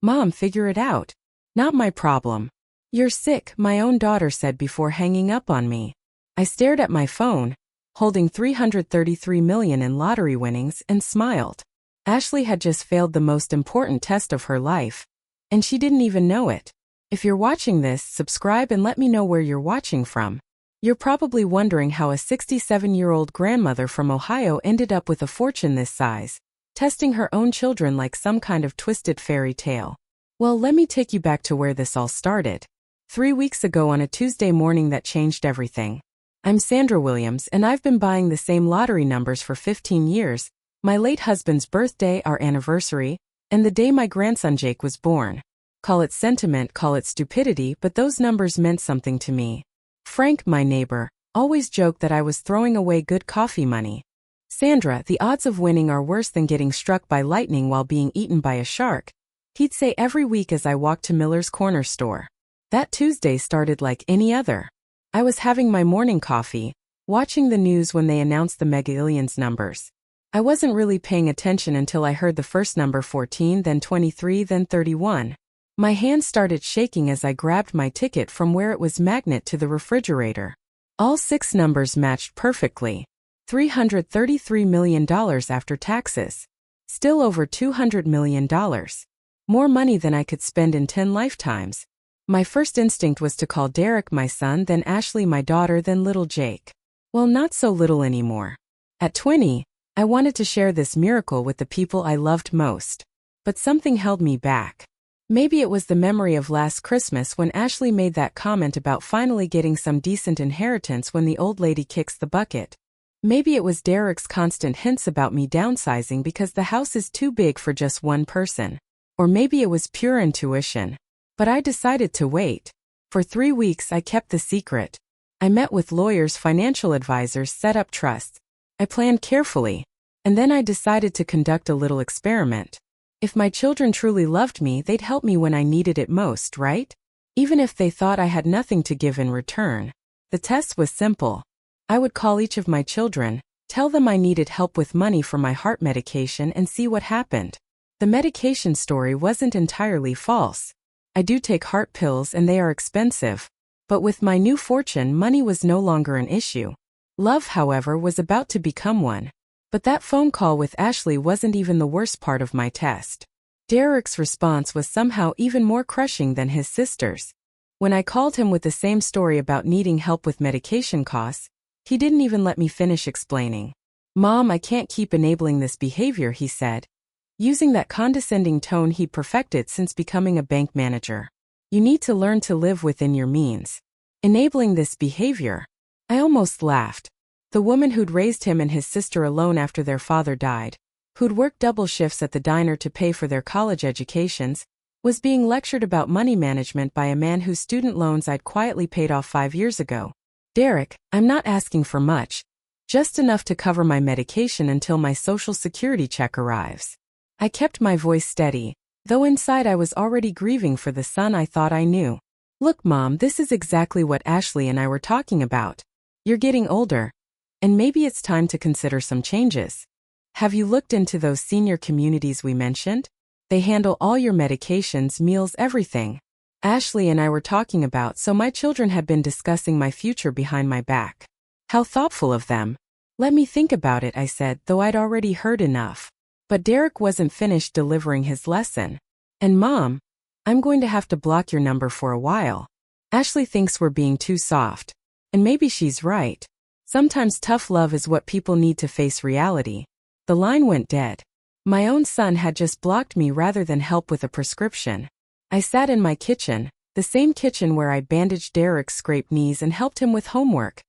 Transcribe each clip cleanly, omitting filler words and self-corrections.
Mom, figure it out. Not my problem. You're sick, my own daughter said before hanging up on me. I stared at my phone, holding 333 million in lottery winnings, and smiled. Ashley had just failed the most important test of her life, and she didn't even know it. If you're watching this, subscribe and let me know where you're watching from. You're probably wondering how a 67-year-old grandmother from Ohio ended up with a fortune this size, testing her own children like some kind of twisted fairy tale. Well, let me take you back to where this all started. 3 weeks ago on a Tuesday morning that changed everything. I'm Sandra Williams and I've been buying the same lottery numbers for 15 years, my late husband's birthday, our anniversary, and the day my grandson Jake was born. Call it sentiment, call it stupidity, but those numbers meant something to me. Frank, my neighbor, always joked that I was throwing away good coffee money. Sandra, the odds of winning are worse than getting struck by lightning while being eaten by a shark, he'd say every week as I walked to Miller's Corner store. That Tuesday started like any other. I was having my morning coffee, watching the news when they announced the Mega Millions numbers. I wasn't really paying attention until I heard the first number 14, then 23, then 31. My hands started shaking as I grabbed my ticket from where it was magnet to the refrigerator. All 6 numbers matched perfectly. $333 million after taxes. Still over $200 million. More money than I could spend in 10 lifetimes. My first instinct was to call Derek, my son, then Ashley, my daughter, then little Jake. Well, not so little anymore. At 20, I wanted to share this miracle with the people I loved most. But something held me back. Maybe it was the memory of last Christmas when Ashley made that comment about finally getting some decent inheritance when the old lady kicks the bucket. Maybe it was Derek's constant hints about me downsizing because the house is too big for just one person. Or maybe it was pure intuition. But I decided to wait. For 3 weeks I kept the secret. I met with lawyers, financial advisors, set up trusts. I planned carefully. And then I decided to conduct a little experiment. If my children truly loved me, they'd help me when I needed it most, right? Even if they thought I had nothing to give in return. The test was simple. I would call each of my children, tell them I needed help with money for my heart medication and see what happened. The medication story wasn't entirely false. I do take heart pills and they are expensive. But with my new fortune, money was no longer an issue. Love, however, was about to become one. But that phone call with Ashley wasn't even the worst part of my test. Derek's response was somehow even more crushing than his sister's. When I called him with the same story about needing help with medication costs, he didn't even let me finish explaining. Mom, I can't keep enabling this behavior, he said, using that condescending tone he'd perfected since becoming a bank manager. You need to learn to live within your means. Enabling this behavior? I almost laughed. The woman who'd raised him and his sister alone after their father died, who'd worked double shifts at the diner to pay for their college educations, was being lectured about money management by a man whose student loans I'd quietly paid off 5 years ago. Derek, I'm not asking for much, just enough to cover my medication until my Social Security check arrives. I kept my voice steady, though inside I was already grieving for the son I thought I knew. Look, Mom, this is exactly what Ashley and I were talking about. You're getting older. And maybe it's time to consider some changes. Have you looked into those senior communities we mentioned? They handle all your medications, meals, everything. Ashley and I were talking about, so my children had been discussing my future behind my back. How thoughtful of them. Let me think about it, I said, though I'd already heard enough. But Derek wasn't finished delivering his lesson. And Mom, I'm going to have to block your number for a while. Ashley thinks we're being too soft. And maybe she's right. Sometimes tough love is what people need to face reality. The line went dead. My own son had just blocked me rather than help with a prescription. I sat in my kitchen, the same kitchen where I bandaged Derek's scraped knees and helped him with homework,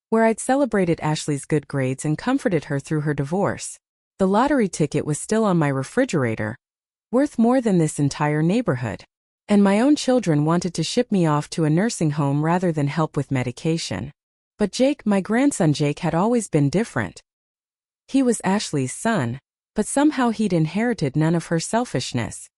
where I'd celebrated Ashley's good grades and comforted her through her divorce. The lottery ticket was still on my refrigerator, worth more than this entire neighborhood. And my own children wanted to ship me off to a nursing home rather than help with medication. But Jake, my grandson Jake, had always been different. He was Ashley's son, but somehow he'd inherited none of her selfishness.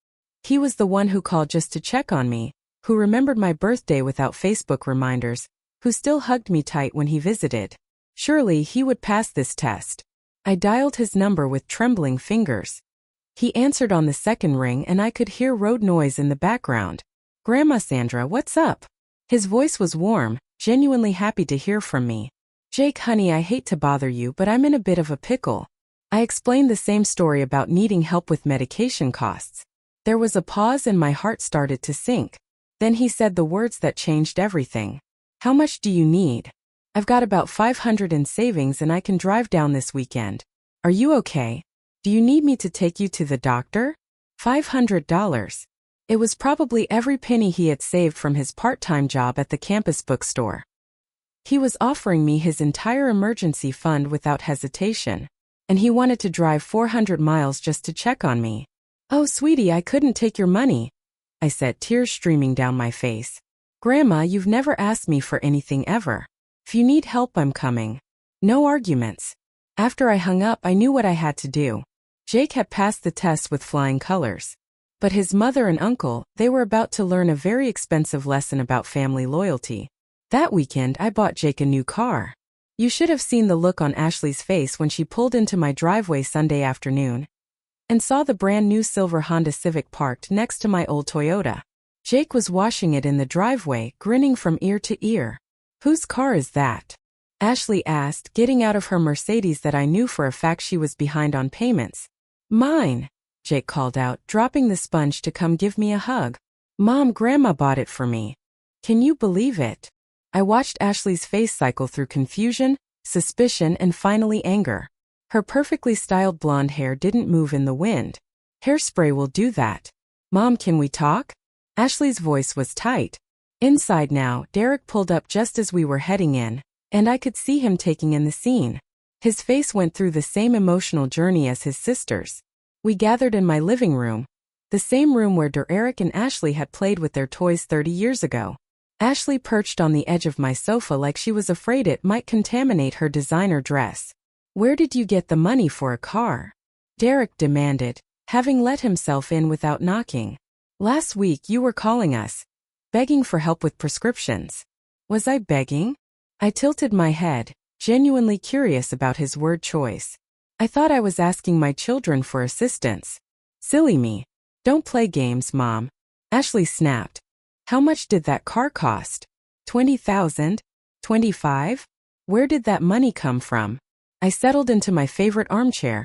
He was the one who called just to check on me, who remembered my birthday without Facebook reminders, who still hugged me tight when he visited. Surely he would pass this test. I dialed his number with trembling fingers. He answered on the second ring and I could hear road noise in the background. Grandma Sandra, what's up? His voice was warm, genuinely happy to hear from me. Jake, honey, I hate to bother you, but I'm in a bit of a pickle. I explained the same story about needing help with medication costs. There was a pause and my heart started to sink. Then he said the words that changed everything. How much do you need? I've got about $500 in savings and I can drive down this weekend. Are you okay? Do you need me to take you to the doctor? $500. It was probably every penny he had saved from his part-time job at the campus bookstore. He was offering me his entire emergency fund without hesitation. And he wanted to drive 400 miles just to check on me. Oh, sweetie, I couldn't take your money, I said, tears streaming down my face. Grandma, you've never asked me for anything ever. If you need help, I'm coming. No arguments. After I hung up, I knew what I had to do. Jake had passed the test with flying colors. But his mother and uncle, they were about to learn a very expensive lesson about family loyalty. That weekend, I bought Jake a new car. You should have seen the look on Ashley's face when she pulled into my driveway Sunday afternoon and saw the brand new silver Honda Civic parked next to my old Toyota. Jake was washing it in the driveway, grinning from ear to ear. Whose car is that? Ashley asked, getting out of her Mercedes that I knew for a fact she was behind on payments. Mine, Jake called out, dropping the sponge to come give me a hug. Mom, Grandma bought it for me. Can you believe it? I watched Ashley's face cycle through confusion, suspicion, and finally anger. Her perfectly styled blonde hair didn't move in the wind. Hairspray will do that. Mom, can we talk? Ashley's voice was tight. Inside now, Derek pulled up just as we were heading in, and I could see him taking in the scene. His face went through the same emotional journey as his sister's. We gathered in my living room, the same room where Derek and Ashley had played with their toys 30 years ago. Ashley perched on the edge of my sofa like she was afraid it might contaminate her designer dress. Where did you get the money for a car? Derek demanded, having let himself in without knocking. Last week you were calling us, begging for help with prescriptions. Was I begging? I tilted my head, genuinely curious about his word choice. I thought I was asking my children for assistance. Silly me. Don't play games, Mom. Ashley snapped. How much did that car cost? $20,000? $25,000? Where did that money come from? I settled into my favorite armchair,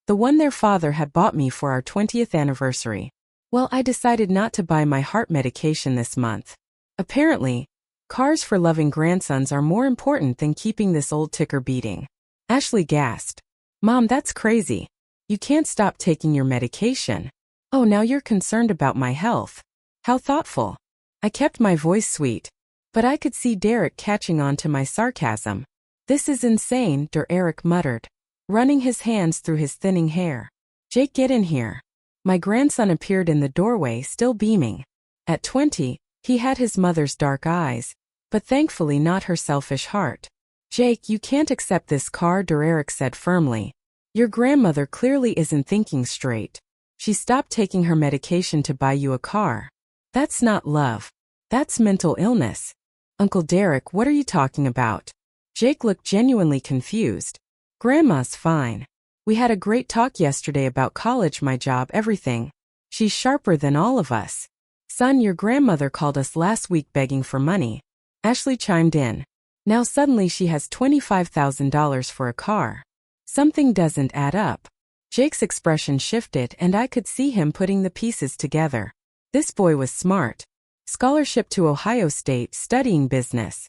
the one their father had bought me for our 20th anniversary. Well, I decided not to buy my heart medication this month. Apparently, cars for loving grandsons are more important than keeping this old ticker beating. Ashley gasped. Mom, that's crazy. You can't stop taking your medication. Oh, now you're concerned about my health. How thoughtful. I kept my voice sweet, but I could see Derek catching on to my sarcasm. This is insane, Derek muttered, running his hands through his thinning hair. Jake, get in here. My grandson appeared in the doorway, still beaming. At 20, he had his mother's dark eyes, but thankfully not her selfish heart. Jake, you can't accept this car, Derek said firmly. Your grandmother clearly isn't thinking straight. She stopped taking her medication to buy you a car. That's not love. That's mental illness. Uncle Derek, what are you talking about? Jake looked genuinely confused. Grandma's fine. We had a great talk yesterday about college, my job, everything. She's sharper than all of us. Son, your grandmother called us last week begging for money. Ashley chimed in. Now suddenly she has $25,000 for a car. Something doesn't add up. Jake's expression shifted and I could see him putting the pieces together. This boy was smart. Scholarship to Ohio State, studying business.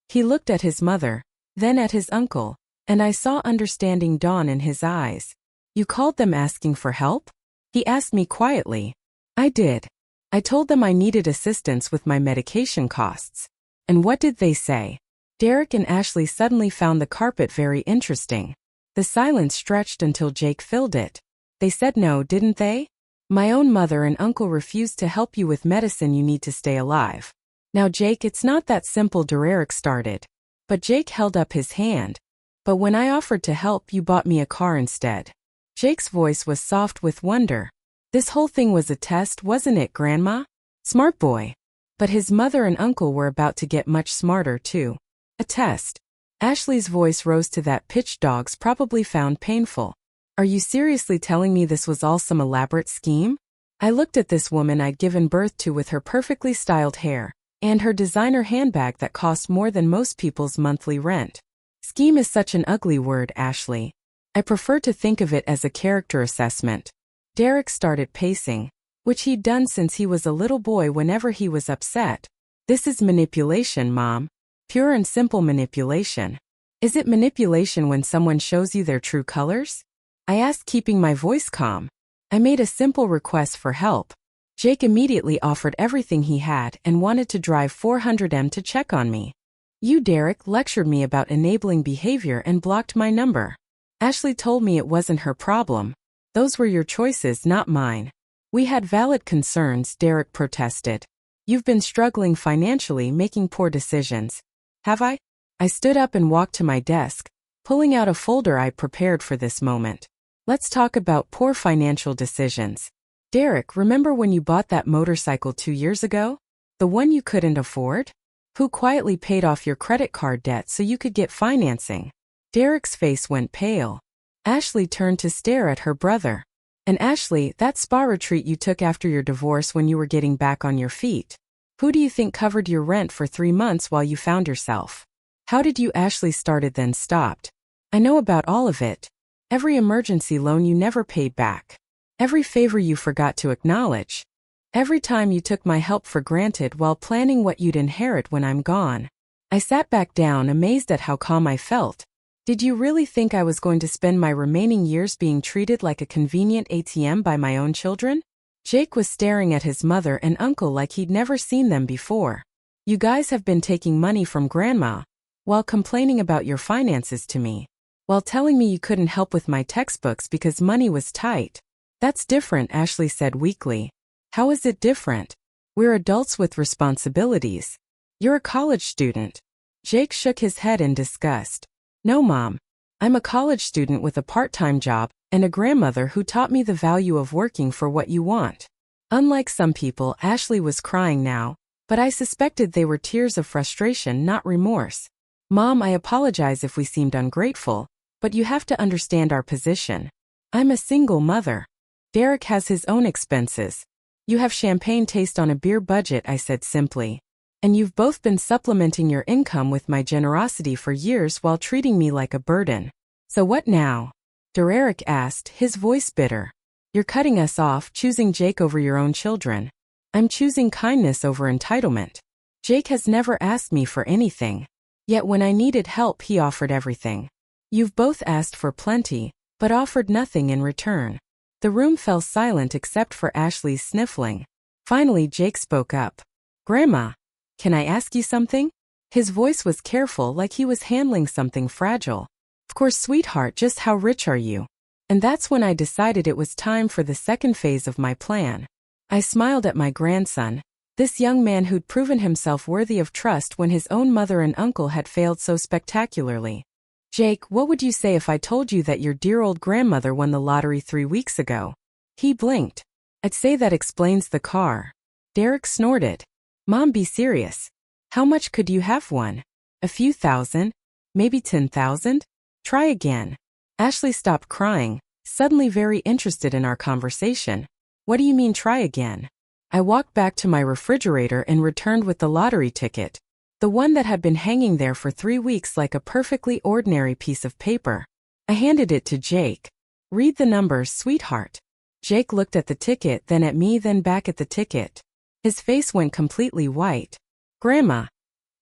He looked at his mother, then at his uncle, and I saw understanding dawn in his eyes. You called them asking for help? He asked me quietly. I did. I told them I needed assistance with my medication costs. And what did they say? Derek and Ashley suddenly found the carpet very interesting. The silence stretched until Jake filled it. They said no, didn't they? My own mother and uncle refused to help you with medicine you need to stay alive. Now Jake, it's not that simple, Derek started. But Jake held up his hand. But when I offered to help, you bought me a car instead. Jake's voice was soft with wonder. This whole thing was a test, wasn't it, Grandma? Smart boy. But his mother and uncle were about to get much smarter too. A test. Ashley's voice rose to that pitch dogs probably found painful. Are you seriously telling me this was all some elaborate scheme? I looked at this woman I'd given birth to with her perfectly styled hair and her designer handbag that cost more than most people's monthly rent. Scheme is such an ugly word, Ashley. I prefer to think of it as a character assessment. Derek started pacing, which he'd done since he was a little boy whenever he was upset. This is manipulation, Mom. Pure and simple manipulation. Is it manipulation when someone shows you their true colors? I asked, keeping my voice calm. I made a simple request for help. Jake immediately offered everything he had and wanted to drive 400 to check on me. You, Derek, lectured me about enabling behavior and blocked my number. Ashley told me it wasn't her problem. Those were your choices, not mine. We had valid concerns, Derek protested. You've been struggling financially, making poor decisions. Have I? I stood up and walked to my desk, pulling out a folder I prepared for this moment. Let's talk about poor financial decisions. Derek, remember when you bought that motorcycle 2 years ago? The one you couldn't afford? Who quietly paid off your credit card debt so you could get financing? Derek's face went pale. Ashley turned to stare at her brother. And Ashley, that spa retreat you took after your divorce when you were getting back on your feet. Who do you think covered your rent for 3 months while you found yourself? How did you? Ashley started then stopped. I know about all of it. Every emergency loan you never paid back. Every favor you forgot to acknowledge. Every time you took my help for granted while planning what you'd inherit when I'm gone. I sat back down, amazed at how calm I felt. Did you really think I was going to spend my remaining years being treated like a convenient ATM by my own children? Jake was staring at his mother and uncle like he'd never seen them before. You guys have been taking money from Grandma, while complaining about your finances to me, while telling me you couldn't help with my textbooks because money was tight. That's different, Ashley said weakly. How is it different? We're adults with responsibilities. You're a college student. Jake shook his head in disgust. No, Mom. I'm a college student with a part-time job and a grandmother who taught me the value of working for what you want. Unlike some people, Ashley was crying now, but I suspected they were tears of frustration, not remorse. Mom, I apologize if we seemed ungrateful, but you have to understand our position. I'm a single mother. Derek has his own expenses. You have champagne taste on a beer budget, I said simply. And you've both been supplementing your income with my generosity for years while treating me like a burden. So what now? Derek asked, his voice bitter. You're cutting us off, choosing Jake over your own children. I'm choosing kindness over entitlement. Jake has never asked me for anything. Yet when I needed help, he offered everything. You've both asked for plenty, but offered nothing in return. The room fell silent except for Ashley's sniffling. Finally, Jake spoke up. Grandma, can I ask you something? His voice was careful, like he was handling something fragile. Of course, sweetheart, just how rich are you? And that's when I decided it was time for the second phase of my plan. I smiled at my grandson, this young man who'd proven himself worthy of trust when his own mother and uncle had failed so spectacularly. Jake, what would you say if I told you that your dear old grandmother won the lottery 3 weeks ago? He blinked. I'd say that explains the car. Derek snorted. Mom, be serious. How much could you have won? A few thousand? Maybe 10,000? Try again. Ashley stopped crying, suddenly very interested in our conversation. What do you mean try again? I walked back to my refrigerator and returned with the lottery ticket. The one that had been hanging there for 3 weeks like a perfectly ordinary piece of paper. I handed it to Jake. Read the numbers, sweetheart. Jake looked at the ticket, then at me, then back at the ticket. His face went completely white. Grandma,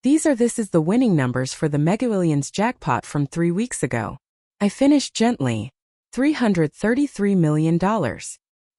this is the winning numbers for the Mega Millions jackpot from 3 weeks ago. I finished gently. $333 million.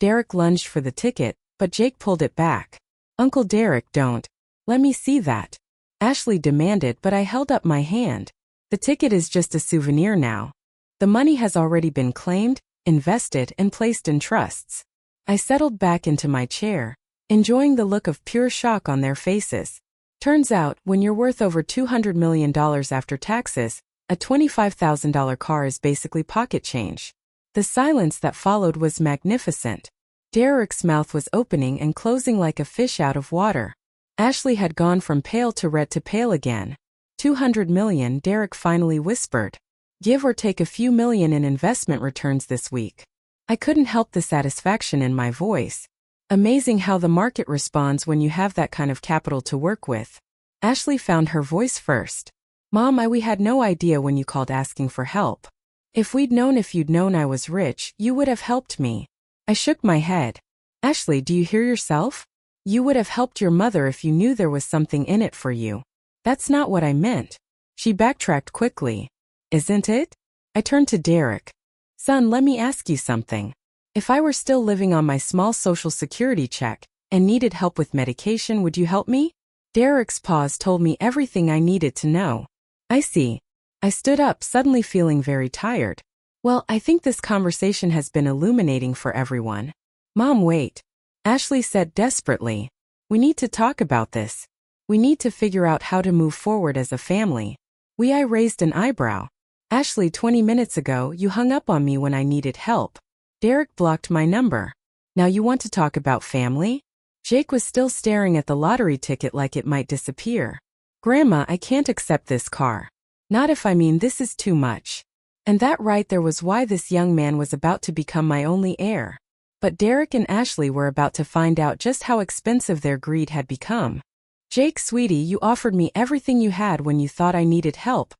Derek lunged for the ticket, but Jake pulled it back. Uncle Derek, don't. Let me see that. Ashley demanded, but I held up my hand. The ticket is just a souvenir now. The money has already been claimed, invested, and placed in trusts. I settled back into my chair, enjoying the look of pure shock on their faces. Turns out, when you're worth over $200 million after taxes, a $25,000 car is basically pocket change. The silence that followed was magnificent. Derek's mouth was opening and closing like a fish out of water. Ashley had gone from pale to red to pale again. 200 million, Derek finally whispered. give or take a few million in investment returns this week. I couldn't help the satisfaction in my voice. Amazing how the market responds when you have that kind of capital to work with. Ashley found her voice first. Mom, we had no idea when you called asking for help. If you'd known I was rich, you would have helped me. I shook my head. Ashley, do you hear yourself? You would have helped your mother if you knew there was something in it for you. That's not what I meant. She backtracked quickly. Isn't it? I turned to Derek. Son, let me ask you something. If I were still living on my small Social Security check and needed help with medication, would you help me? Derek's pause told me everything I needed to know. I see. I stood up, suddenly feeling very tired. Well, I think this conversation has been illuminating for everyone. Mom, wait. Ashley said desperately. We need to talk about this. We need to figure out how to move forward as a family. I raised an eyebrow. Ashley, 20 minutes ago, you hung up on me when I needed help. Derek blocked my number. Now you want to talk about family? Jake was still staring at the lottery ticket like it might disappear. Grandma, I can't accept this car. Not if this is too much. And that right there was why this young man was about to become my only heir. But Derek and Ashley were about to find out just how expensive their greed had become. Jake, sweetie, you offered me everything you had when you thought I needed help,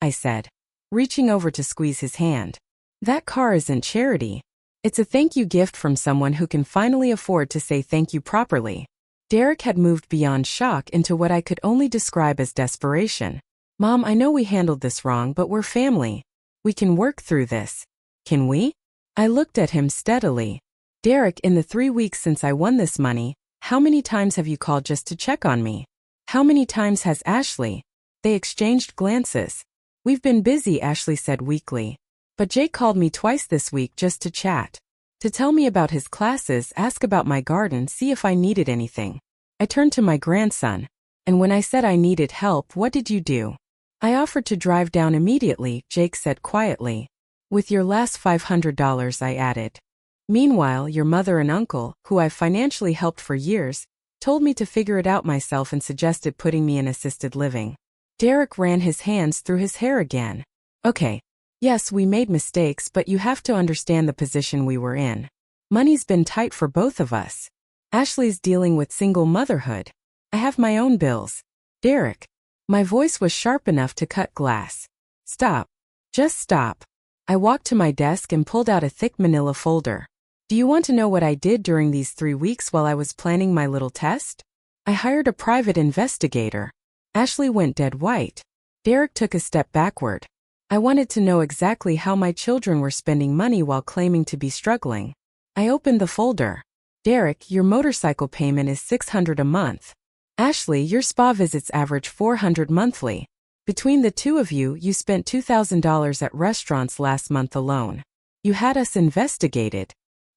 I said, reaching over to squeeze his hand. That car isn't charity. It's a thank you gift from someone who can finally afford to say thank you properly. Derek had moved beyond shock into what I could only describe as desperation. Mom, I know we handled this wrong, but we're family. We can work through this. Can we? I looked at him steadily. Derek, in the 3 weeks since I won this money, how many times have you called just to check on me? How many times has Ashley? They exchanged glances. We've been busy, Ashley said weakly. But Jake called me twice this week just to chat. To tell me about his classes, ask about my garden, see if I needed anything. I turned to my grandson. And when I said I needed help, what did you do? I offered to drive down immediately, Jake said quietly. With your last $500, I added. Meanwhile, your mother and uncle, who I've financially helped for years, told me to figure it out myself and suggested putting me in assisted living. Derek ran his hands through his hair again. Okay. Yes, we made mistakes, but you have to understand the position we were in. Money's been tight for both of us. Ashley's dealing with single motherhood. I have my own bills. Derek. My voice was sharp enough to cut glass. Stop. Just stop. I walked to my desk and pulled out a thick manila folder. Do you want to know what I did during these 3 weeks while I was planning my little test? I hired a private investigator. Ashley went dead white. Derek took a step backward. I wanted to know exactly how my children were spending money while claiming to be struggling. I opened the folder. Derek, your motorcycle payment is $600 a month. Ashley, your spa visits average $400 monthly. Between the two of you, you spent $2,000 at restaurants last month alone. You had us investigated.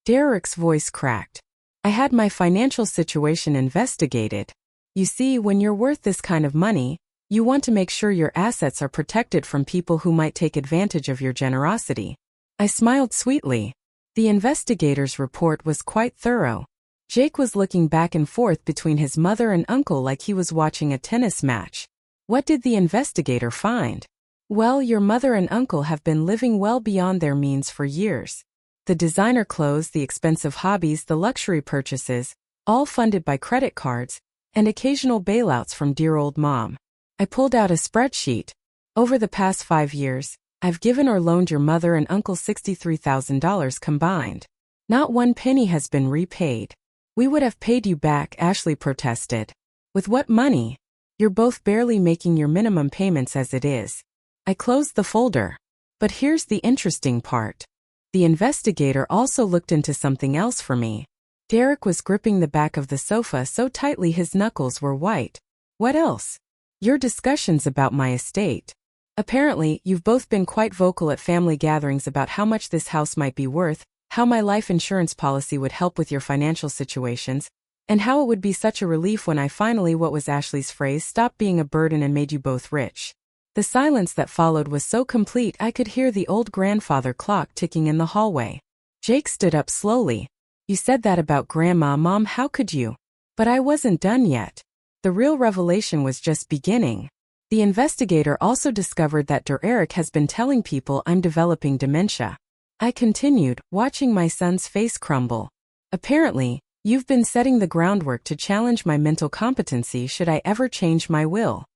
Derek's voice cracked. I had my financial situation investigated. You see, when you're worth this kind of money, you want to make sure your assets are protected from people who might take advantage of your generosity. I smiled sweetly. The investigator's report was quite thorough. Jake was looking back and forth between his mother and uncle like he was watching a tennis match. What did the investigator find? Well, your mother and uncle have been living well beyond their means for years. The designer clothes, the expensive hobbies, the luxury purchases, all funded by credit cards, and occasional bailouts from dear old mom. I pulled out a spreadsheet. Over the past 5 years, I've given or loaned your mother and uncle $63,000 combined. Not one penny has been repaid. We would have paid you back, Ashley protested. With what money? You're both barely making your minimum payments as it is. I closed the folder. But here's the interesting part. The investigator also looked into something else for me. Derek was gripping the back of the sofa so tightly his knuckles were white. What else? Your discussions about my estate. Apparently, you've both been quite vocal at family gatherings about how much this house might be worth, how my life insurance policy would help with your financial situations, and how it would be such a relief when I finally, what was Ashley's phrase, stopped being a burden and made you both rich. The silence that followed was so complete I could hear the old grandfather clock ticking in the hallway. Jake stood up slowly. You said that about Grandma, Mom, how could you? But I wasn't done yet. The real revelation was just beginning. The investigator also discovered that Derek has been telling people I'm developing dementia. I continued, watching my son's face crumble. Apparently, you've been setting the groundwork to challenge my mental competency should I ever change my will.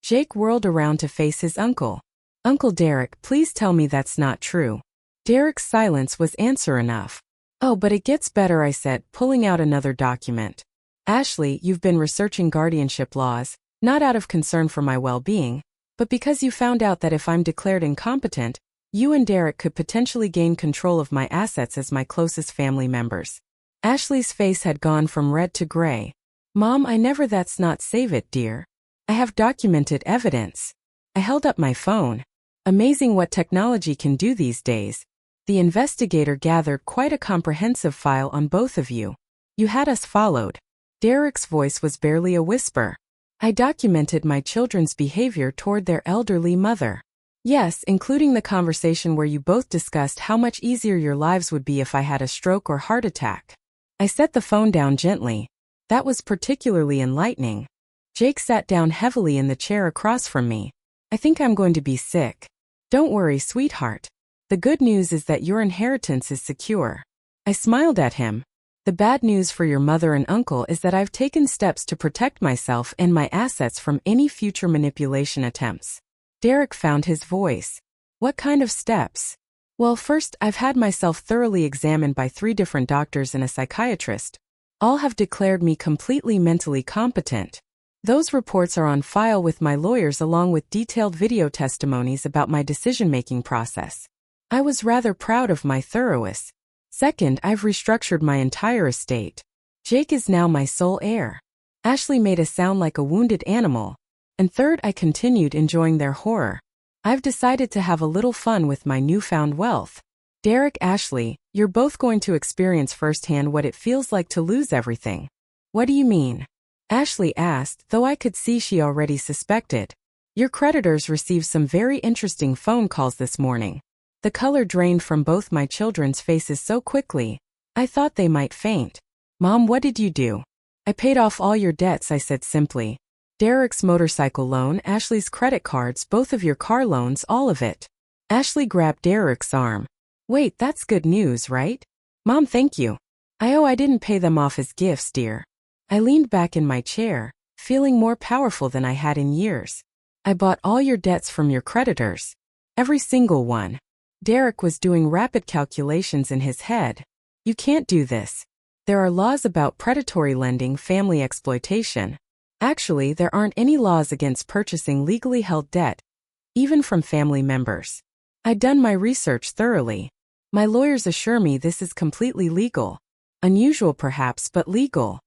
Jake whirled around to face his uncle. Uncle Derek, please tell me that's not true. Derek's silence was answer enough. Oh, but it gets better, I said, pulling out another document. Ashley, you've been researching guardianship laws, not out of concern for my well-being, but because you found out that if I'm declared incompetent, you and Derek could potentially gain control of my assets as my closest family members. Ashley's face had gone from red to gray. Mom, I never. That's not save it, dear. I have documented evidence. I held up my phone. Amazing what technology can do these days. The investigator gathered quite a comprehensive file on both of you. You had us followed. Derek's voice was barely a whisper. I documented my children's behavior toward their elderly mother. Yes, including the conversation where you both discussed how much easier your lives would be if I had a stroke or heart attack. I set the phone down gently. That was particularly enlightening. Jake sat down heavily in the chair across from me. I think I'm going to be sick. Don't worry, sweetheart. The good news is that your inheritance is secure. I smiled at him. The bad news for your mother and uncle is that I've taken steps to protect myself and my assets from any future manipulation attempts. Derek found his voice. What kind of steps? Well, first, I've had myself thoroughly examined by 3 different doctors and a psychiatrist. All have declared me completely mentally competent. Those reports are on file with my lawyers along with detailed video testimonies about my decision-making process. I was rather proud of my thoroughness. Second, I've restructured my entire estate. Jake is now my sole heir. Ashley made us sound like a wounded animal. And third, I continued enjoying their horror. I've decided to have a little fun with my newfound wealth. Derek, Ashley, you're both going to experience firsthand what it feels like to lose everything. What do you mean? Ashley asked, though I could see she already suspected. Your creditors received some very interesting phone calls this morning. The color drained from both my children's faces so quickly, I thought they might faint. Mom, what did you do? I paid off all your debts, I said simply. Derek's motorcycle loan, Ashley's credit cards, both of your car loans, all of it. Ashley grabbed Derek's arm. Wait, that's good news, right? Mom, thank you. I didn't pay them off as gifts, dear. I leaned back in my chair, feeling more powerful than I had in years. I bought all your debts from your creditors. Every single one. Derek was doing rapid calculations in his head. You can't do this. There are laws about predatory lending, family exploitation. Actually, there aren't any laws against purchasing legally held debt, even from family members. I'd done my research thoroughly. My lawyers assure me this is completely legal. Unusual perhaps, but legal.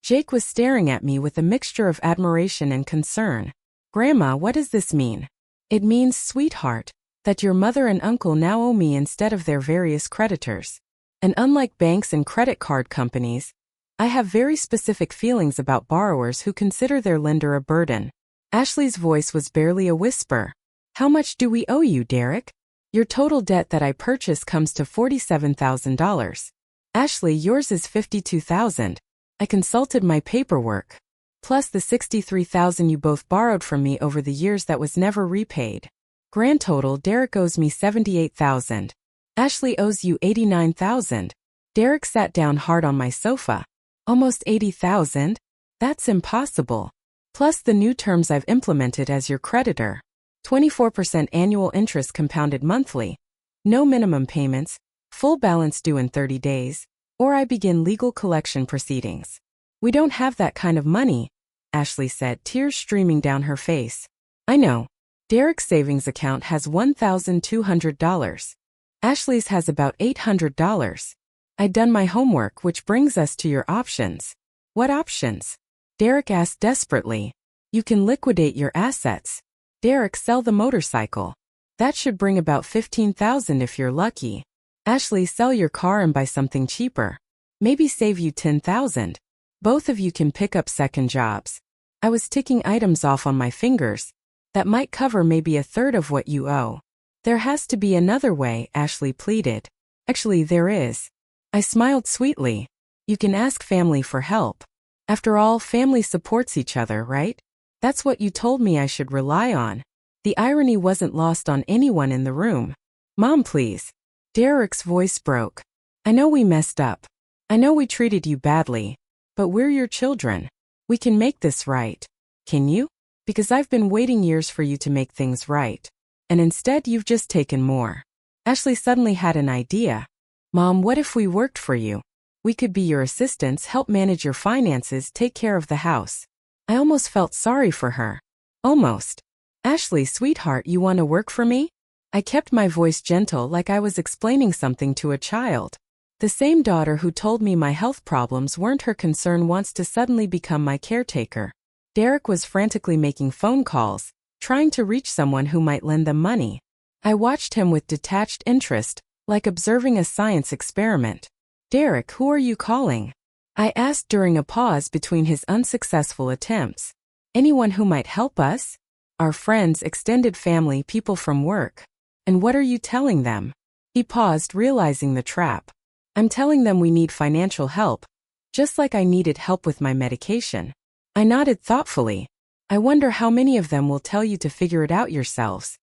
Jake was staring at me with a mixture of admiration and concern. Grandma, what does this mean? It means, sweetheart, that your mother and uncle now owe me instead of their various creditors. And unlike banks and credit card companies, I have very specific feelings about borrowers who consider their lender a burden. Ashley's voice was barely a whisper. How much do we owe you, Derek? Your total debt that I purchased comes to $47,000. Ashley, yours is $52,000. I consulted my paperwork. Plus the $63,000 you both borrowed from me over the years that was never repaid. Grand total, Derek owes me $78,000. Ashley owes you $89,000. Derek sat down hard on my sofa. Almost $80,000? That's impossible. Plus the new terms I've implemented as your creditor. 24% annual interest compounded monthly. No minimum payments, full balance due in 30 days, or I begin legal collection proceedings. We don't have that kind of money, Ashley said, tears streaming down her face. I know. Derek's savings account has $1,200. Ashley's has about $800. I'd done my homework, which brings us to your options. What options? Derek asked desperately. You can liquidate your assets. Derek, sell the motorcycle. That should bring about $15,000 if you're lucky. Ashley, sell your car and buy something cheaper. Maybe save you $10,000. Both of you can pick up second jobs. I was ticking items off on my fingers. That might cover maybe a third of what you owe. There has to be another way, Ashley pleaded. Actually, there is. I smiled sweetly. You can ask family for help. After all, family supports each other, right? That's what you told me I should rely on. The irony wasn't lost on anyone in the room. Mom, please. Derek's voice broke. I know we messed up. I know we treated you badly. But we're your children. We can make this right. Can you? Because I've been waiting years for you to make things right. And instead you've just taken more. Ashley suddenly had an idea. Mom, what if we worked for you? We could be your assistants, help manage your finances, take care of the house. I almost felt sorry for her. Almost. Ashley, sweetheart, you want to work for me? I kept my voice gentle like I was explaining something to a child. The same daughter who told me my health problems weren't her concern wants to suddenly become my caretaker. Derek was frantically making phone calls, trying to reach someone who might lend them money. I watched him with detached interest, like observing a science experiment. Derek, who are you calling? I asked during a pause between his unsuccessful attempts. Anyone who might help us? Our friends, extended family, people from work. And what are you telling them? He paused, realizing the trap. I'm telling them we need financial help, just like I needed help with my medication. I nodded thoughtfully. I wonder how many of them will tell you to figure it out yourselves.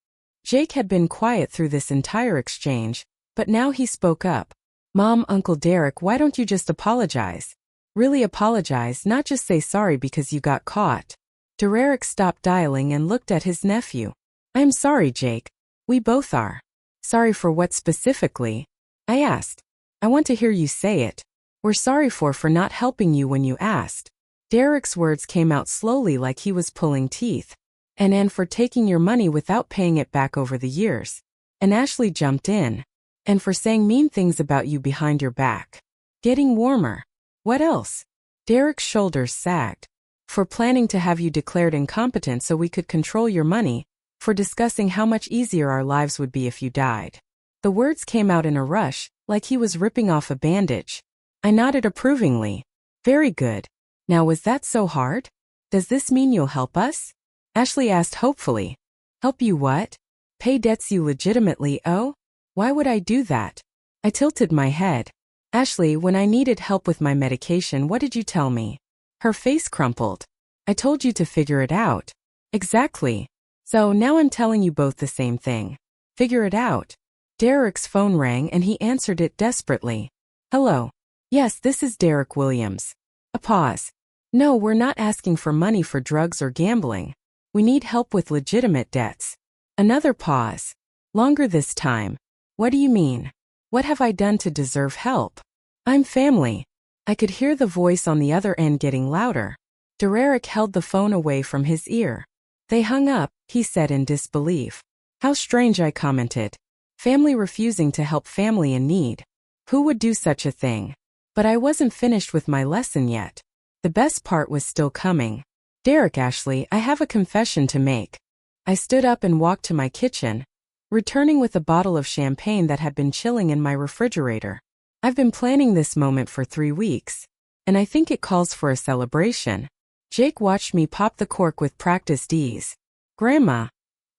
Jake had been quiet through this entire exchange, but now he spoke up. Mom, Uncle Derek, why don't you just apologize? Really apologize, not just say sorry because you got caught. Derek stopped dialing and looked at his nephew. I'm sorry, Jake. We both are. Sorry for what specifically? I asked. I want to hear you say it. We're sorry for not helping you when you asked. Derek's words came out slowly like he was pulling teeth. And for taking your money without paying it back over the years. And Ashley jumped in. And for saying mean things about you behind your back. Getting warmer. What else? Derek's shoulders sagged. For planning to have you declared incompetent so we could control your money. For discussing how much easier our lives would be if you died. The words came out in a rush, like he was ripping off a bandage. I nodded approvingly. Very good. Now was that so hard? Does this mean you'll help us? Ashley asked hopefully. Help you what? Pay debts you legitimately owe? Why would I do that? I tilted my head. Ashley, when I needed help with my medication, what did you tell me? Her face crumpled. I told you to figure it out. Exactly. So now I'm telling you both the same thing. Figure it out. Derek's phone rang and he answered it desperately. Hello. Yes, this is Derek Williams. A pause. No, we're not asking for money for drugs or gambling. We need help with legitimate debts. Another pause. Longer this time. What do you mean? What have I done to deserve help? I'm family. I could hear the voice on the other end getting louder. Derek held the phone away from his ear. They hung up, he said in disbelief. How strange, I commented. Family refusing to help family in need. Who would do such a thing? But I wasn't finished with my lesson yet. The best part was still coming. Derek, Ashley, I have a confession to make. I stood up and walked to my kitchen, returning with a bottle of champagne that had been chilling in my refrigerator. I've been planning this moment for 3 weeks, and I think it calls for a celebration. Jake watched me pop the cork with practiced ease. Grandma,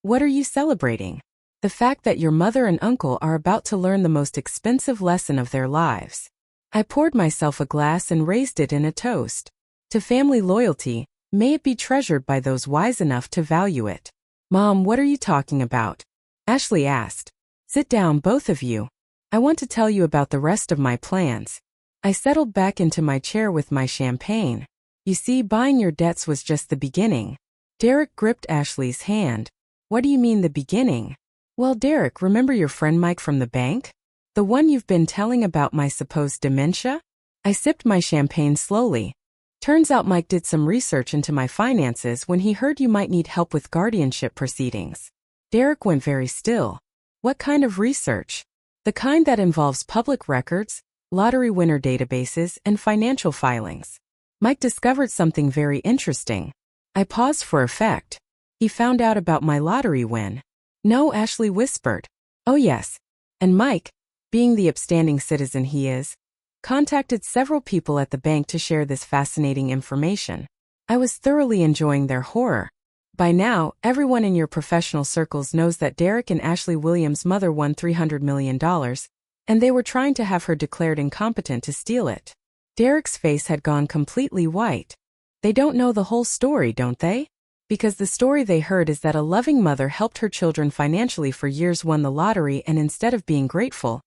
what are you celebrating? The fact that your mother and uncle are about to learn the most expensive lesson of their lives. I poured myself a glass and raised it in a toast. To family loyalty, may it be treasured by those wise enough to value it. Mom, what are you talking about? Ashley asked. Sit down, both of you. I want to tell you about the rest of my plans. I settled back into my chair with my champagne. You see, buying your debts was just the beginning. Derek gripped Ashley's hand. What do you mean the beginning? Well, Derek, remember your friend Mike from the bank? The one you've been telling about my supposed dementia? I sipped my champagne slowly. Turns out Mike did some research into my finances when he heard you might need help with guardianship proceedings. Derek went very still. What kind of research? The kind that involves public records, lottery winner databases, and financial filings. Mike discovered something very interesting. I paused for effect. He found out about my lottery win. No, Ashley whispered. Oh yes. And Mike, being the upstanding citizen he is, contacted several people at the bank to share this fascinating information. I was thoroughly enjoying their horror. By now, everyone in your professional circles knows that Derek and Ashley Williams' mother won $300 million, and they were trying to have her declared incompetent to steal it. Derek's face had gone completely white. They don't know the whole story, don't they? Because the story they heard is that a loving mother helped her children financially for years, won the lottery, and instead of being grateful,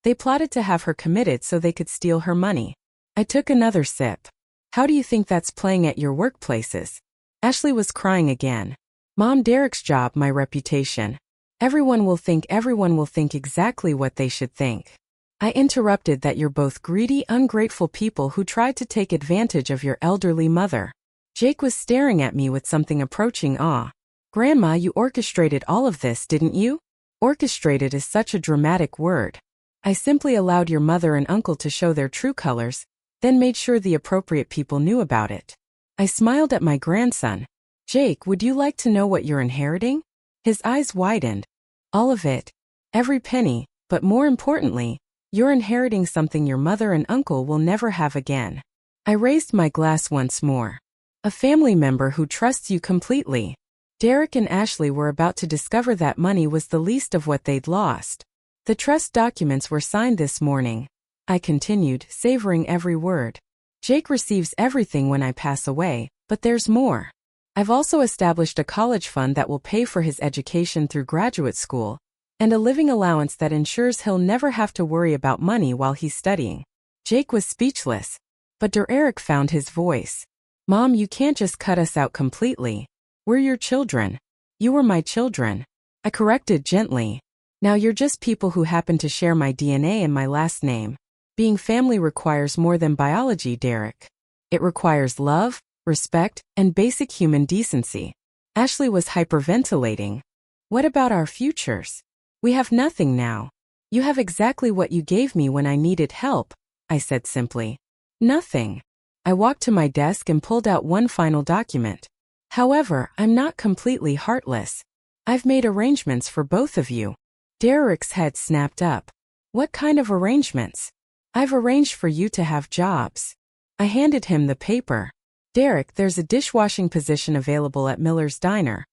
they plotted to have her committed so they could steal her money. I took another sip. How do you think that's playing at your workplaces? Ashley was crying again. Mom, Derek's job, my reputation. Everyone will think exactly what they should think. I interrupted that you're both greedy, ungrateful people who tried to take advantage of your elderly mother. Jake was staring at me with something approaching awe. Grandma, you orchestrated all of this, didn't you? Orchestrated is such a dramatic word. I simply allowed your mother and uncle to show their true colors, then made sure the appropriate people knew about it. I smiled at my grandson. Jake, would you like to know what you're inheriting? His eyes widened. All of it. Every penny, but more importantly, you're inheriting something your mother and uncle will never have again. I raised my glass once more. A family member who trusts you completely. Derek and Ashley were about to discover that money was the least of what they'd lost. The trust documents were signed this morning. I continued, savoring every word. Jake receives everything when I pass away, but there's more. I've also established a college fund that will pay for his education through graduate school, and a living allowance that ensures he'll never have to worry about money while he's studying. Jake was speechless, but Derek found his voice. Mom, you can't just cut us out completely. We're your children. You were my children. I corrected gently. Now you're just people who happen to share my DNA and my last name. Being family requires more than biology, Derek. It requires love, respect, and basic human decency. Ashley was hyperventilating. What about our futures? We have nothing now. You have exactly what you gave me when I needed help, I said simply. Nothing. I walked to my desk and pulled out one final document. However, I'm not completely heartless. I've made arrangements for both of you. Derek's head snapped up. What kind of arrangements? I've arranged for you to have jobs. I handed him the paper. Derek, there's a dishwashing position available at Miller's Diner,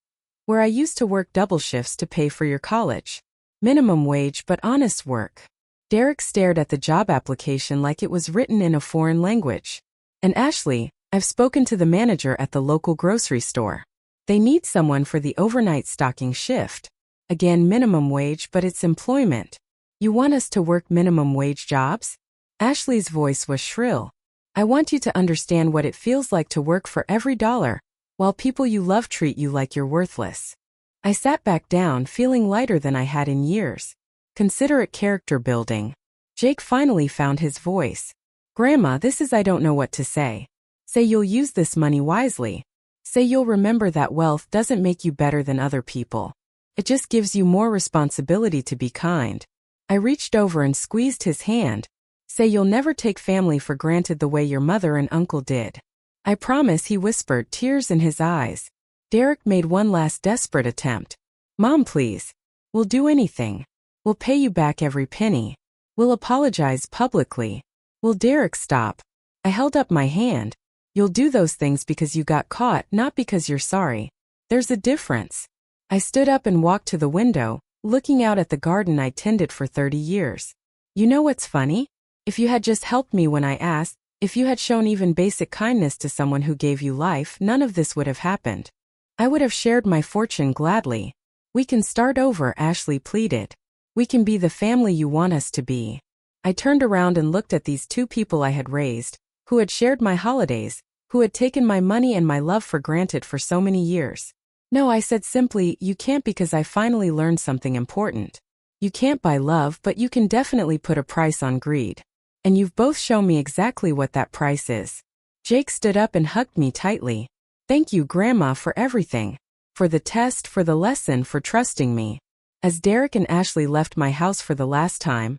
where I used to work double shifts to pay for your college. Minimum wage but honest work. Derek stared at the job application like it was written in a foreign language. And Ashley, I've spoken to the manager at the local grocery store. They need someone for the overnight stocking shift. Again, minimum wage, but it's employment. You want us to work minimum wage jobs? Ashley's voice was shrill. I want you to understand what it feels like to work for every dollar, while people you love treat you like you're worthless. I sat back down, feeling lighter than I had in years. Consider it character building. Jake finally found his voice. Grandma, I don't know what to say. Say you'll use this money wisely. Say you'll remember that wealth doesn't make you better than other people. It just gives you more responsibility to be kind. I reached over and squeezed his hand. Say you'll never take family for granted the way your mother and uncle did. I promise, he whispered, tears in his eyes. Derek made one last desperate attempt. Mom, please. We'll do anything. We'll pay you back every penny. We'll apologize publicly. Will Derek stop? I held up my hand. You'll do those things because you got caught, not because you're sorry. There's a difference. I stood up and walked to the window, looking out at the garden I tended for 30 years. You know what's funny? If you had just helped me when I asked, if you had shown even basic kindness to someone who gave you life, none of this would have happened. I would have shared my fortune gladly. We can start over, Ashley pleaded. We can be the family you want us to be. I turned around and looked at these two people I had raised, who had shared my holidays, who had taken my money and my love for granted for so many years. No, I said simply, you can't, because I finally learned something important. You can't buy love, but you can definitely put a price on greed. And you've both shown me exactly what that price is. Jake stood up and hugged me tightly. Thank you, Grandma, for everything. For the test, for the lesson, for trusting me. As Derek and Ashley left my house for the last time,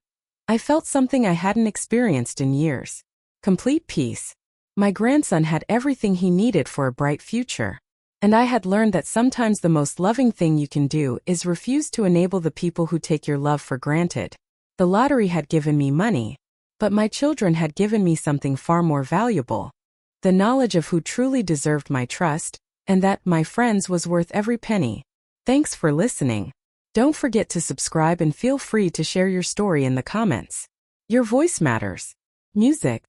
I felt something I hadn't experienced in years. Complete peace. My grandson had everything he needed for a bright future. And I had learned that sometimes the most loving thing you can do is refuse to enable the people who take your love for granted. The lottery had given me money, but my children had given me something far more valuable. The knowledge of who truly deserved my trust, and that, my friends, was worth every penny. Thanks for listening. Don't forget to subscribe and feel free to share your story in the comments. Your voice matters. Music.